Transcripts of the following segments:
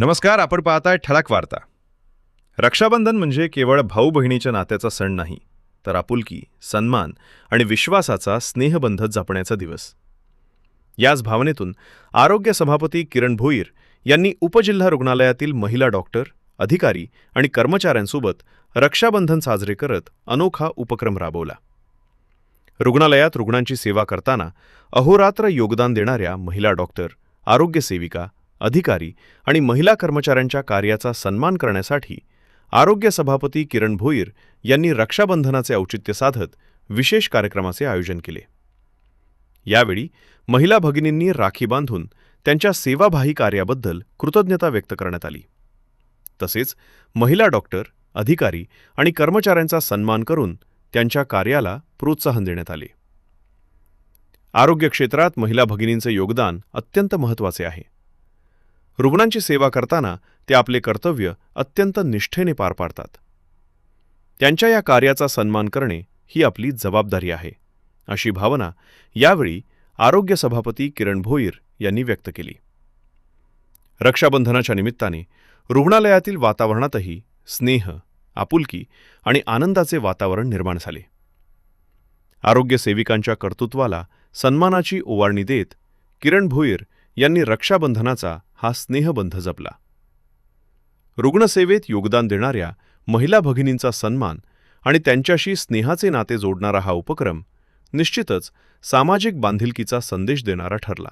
नमस्कार. आपण पाहताय ठळक वार्ता. रक्षाबंधन म्हणजे केवळ भाऊ बहिणीच्या नात्याचा सण नाही, तर आपुलकी, सन्मान आणि विश्वासाचा स्नेहबंध जपण्याचा दिवस. याच भावनेतून आरोग्य सभापती किरण भोईर यांनी उपजिल्हा रुग्णालयातील महिला डॉक्टर, अधिकारी आणि कर्मचाऱ्यांसोबत रक्षाबंधन साजरे करत अनोखा उपक्रम राबवला. रुग्णालयात रुग्णांची सेवा करताना अहोरात्र योगदान देणाऱ्या महिला डॉक्टर, आरोग्य सेविका, अधिकारी आणि महिला कर्मचाऱ्यांच्या कार्याचा सन्मान करण्यासाठी आरोग्य सभापती किरण भोईर यांनी रक्षाबंधनाचे औचित्य साधत विशेष कार्यक्रमाचे आयोजन केले. यावेळी महिला भगिनींनी राखी बांधून त्यांच्या सेवाभावी कार्याबद्दल कृतज्ञता व्यक्त करण्यात आली. तसेच महिला डॉक्टर, अधिकारी आणि कर्मचाऱ्यांचा सन्मान करून त्यांच्या कार्याला प्रोत्साहन देण्यात आले. आरोग्य क्षेत्रात महिला भगिनींचे योगदान अत्यंत महत्त्वाचे आहे. रुग्णांची सेवा करताना ते आपले कर्तव्य अत्यंत निष्ठेने पार पाडतात. त्यांच्या या कार्याचा सन्मान करणे ही आपली जबाबदारी आहे, अशी भावना यावेळी आरोग्य सभापती किरण भोईर यांनी व्यक्त केली. रक्षाबंधनाच्या निमित्ताने रुग्णालयातील वातावरणातही स्नेह, आपुलकी आणि आनंदाचे वातावरण निर्माण झाले. आरोग्य सेविकांच्या कर्तृत्वाला सन्मानाची ओवाळणी देत किरण भोईर यांनी रक्षाबंधनाचा हा स्नेहबंध जपला. रुग्णसेवेत योगदान देणाऱ्या महिला भगिनींचा सन्मान आणि त्यांच्याशी स्नेहाचे नाते जोडणारा हा उपक्रम निश्चितच सामाजिक बांधिलकीचा संदेश देणारा ठरला.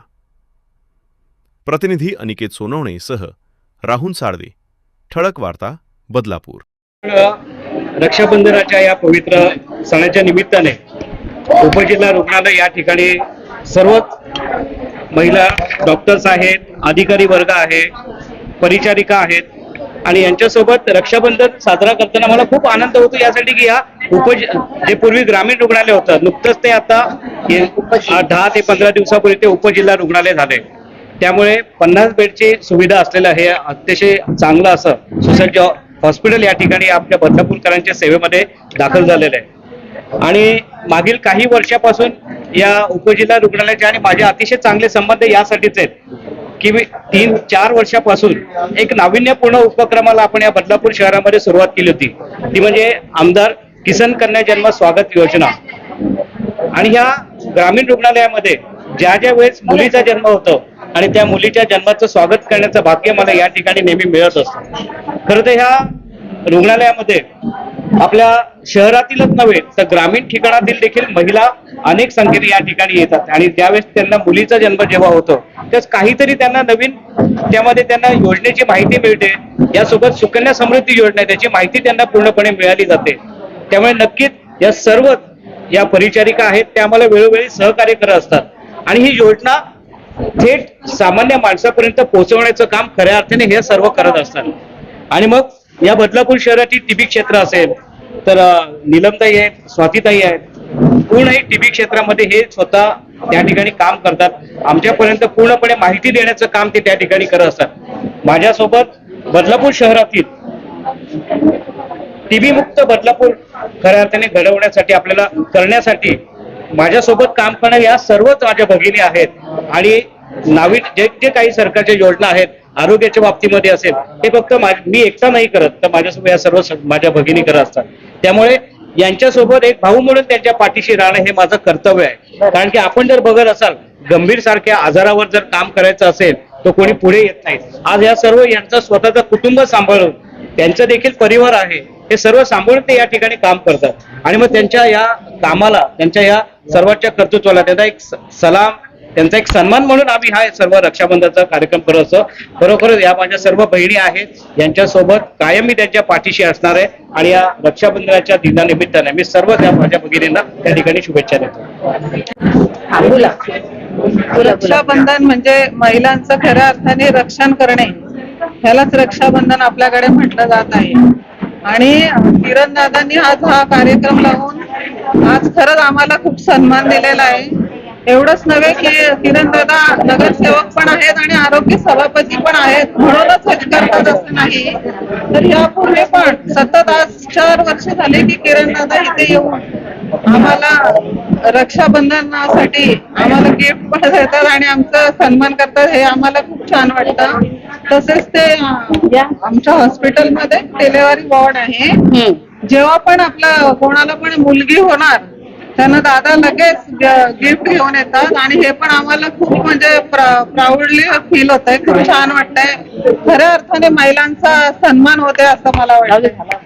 प्रतिनिधी अनिकेत सोनवणेसह राहुल साळवे, ठळक वार्ता, बदलापूर. रक्षाबंधनाच्या या पवित्र सणाच्या निमित्ताने उपजिल्हा रुग्णालय या ठिकाणी सर्व महिला डॉक्टर्स आहेत, अधिकारी वर्ग आहे, परिचारिका आहेत आणि यांच्यासोबत रक्षाबंधन साजरा करताना मला खूप आनंद होतो यासाठी की या जे पूर्वी ग्रामीण रुग्णालय होतं, नुकतंच ते आता 10 ते 15 दिवसापूर्वी ते उपजिल्हा रुग्णालय झाले. त्यामुळे 50 बेडची सुविधा असलेलं हे अतिशय चांगलं असं सुसज्ज हॉस्पिटल या ठिकाणी आपल्या बदलापूरकरांच्या सेवेमध्ये दाखल झालेलं आहे. आणि मागील काही वर्षापासून या उपजिल्हा रुग्णालयाचे आणि माझे अतिशय चांगले संबंध यासाठीच आहेत की मी 3-4 वर्षापासून एक नाविन्यपूर्ण उपक्रमाला आपण या बदलापूर शहरामध्ये सुरुवात केली होती. ती म्हणजे आमदार किसन कन्या जन्म स्वागत योजना. आणि ह्या ग्रामीण रुग्णालयामध्ये ज्या ज्या वेळेस मुलीचा जन्म होतो आणि त्या मुलीच्या जन्माचं स्वागत करण्याचं भाग्य मला या ठिकाणी नेहमी मिळत असतं. खरं तर ह्या रुग्णालयामध्ये आपल्या शहरातीलच नव्हे तर ग्रामीण ठिकाणातील देखील महिला अनेक संख्येने या ठिकाणी येतात आणि त्यावेळेस त्यांना मुलीचा जन्म जेव्हा होतो त्याच काहीतरी त्यांना नवीन त्यामध्ये त्यांना योजनेची माहिती मिळते. यासोबत सुकन्या समृद्धी योजना त्याची माहिती त्यांना पूर्णपणे मिळाली जाते. त्यामुळे नक्कीच या सर्व या परिचारिका आहेत त्या आम्हाला वेळोवेळी सहकार्य करत असतात आणि ही योजना थेट सामान्य माणसापर्यंत पोहोचवण्याचं काम खऱ्या अर्थाने हे सर्व करत असतात. आणि मग या बदलापूर शहरातील टीबी क्षेत्र असेल तर नीलमताई आहेत, स्वातीताई आहेत, पूर्ण हे टीबी क्षेत्रामध्ये हे स्वतः त्या ठिकाणी काम करतात. आमच्यापर्यंत पूर्णपणे माहिती देण्याचं काम ते त्या ठिकाणी करत असतात. माझ्यासोबत बदलापूर शहरातील टीबी मुक्त बदलापूर खऱ्या अर्थाने घडवण्यासाठी आपल्याला करण्यासाठी माझ्यासोबत काम करणाऱ्या या सर्वच माझ्या भगिनी आहेत. आणि नवीन जे काही सरकारच्या योजना आहेत आरोग्याच्या बाबतीमध्ये असेल हे फक्त मी एकटा नाही करत, तर माझ्यासोबत या सर्व माझ्या भगिनी करत असतात. त्यामुळे यांच्यासोबत एक भाऊ म्हणून त्यांच्या पाठीशी राहणं हे माझं कर्तव्य आहे. कारण की आपण जर बघत असाल गंभीर सारख्या आजारावर जर काम करायचं असेल तर कोणी पुढे येत नाही. आज या सर्व यांचं स्वतःचं कुटुंब सांभाळून त्यांचं देखील परिवार आहे हे सर्व सांभाळून ते या ठिकाणी काम करतात. आणि मग त्यांच्या या कामाला, त्यांच्या या सर्वांच्या कर्तृत्वाला त्यांचा एक सलाम, त्यांचा एक सन्मान म्हणून आम्ही हा सर्व रक्षाबंधनाचा कार्यक्रम करत असतो. खरोखरच या माझ्या सर्व बहिणी आहेत, यांच्यासोबत कायम मी त्यांच्या पाठीशी असणार आहे. आणि या रक्षाबंधनाच्या दिनानिमित्ताने मी सर्व त्या माझ्या भगिनींना त्या ठिकाणी शुभेच्छा देतो. रक्षाबंधन म्हणजे महिलांचं खऱ्या अर्थाने रक्षण करणे, ह्यालाच रक्षाबंधन आपल्याकडे म्हटलं जात आहे. आणि किरण दादांनी आज हा कार्यक्रम लावून आज खरंच आम्हाला खूप सन्मान दिलेला आहे. एवढंच नव्हे की किरण दादा नगरसेवक पण आहेत आणि आरोग्य सभापती पण आहेत, म्हणूनच भेटत असं नाही, तर यापूर्वी पण सतत आज 4 वर्ष झाले की किरण दादा इथे येऊन आम्हाला रक्षाबंधनासाठी आम्हाला गिफ्ट पण देतात आणि आमचा सन्मान करतात. हे आम्हाला खूप छान वाटतं. तसेच ते आमच्या हॉस्पिटलमध्ये डिलेव्हरी वॉर्ड आहे. जेव्हा पण आपला कोणाला पण मुलगी होणार त्यांना दादा लगेच गिफ्ट घेऊन येतात आणि हे पण आम्हाला खूप म्हणजे प्राऊडली फील होतंय. खूप छान वाटतंय. खऱ्या अर्थाने महिलांचा सन्मान होतोय असं मला वाटतं.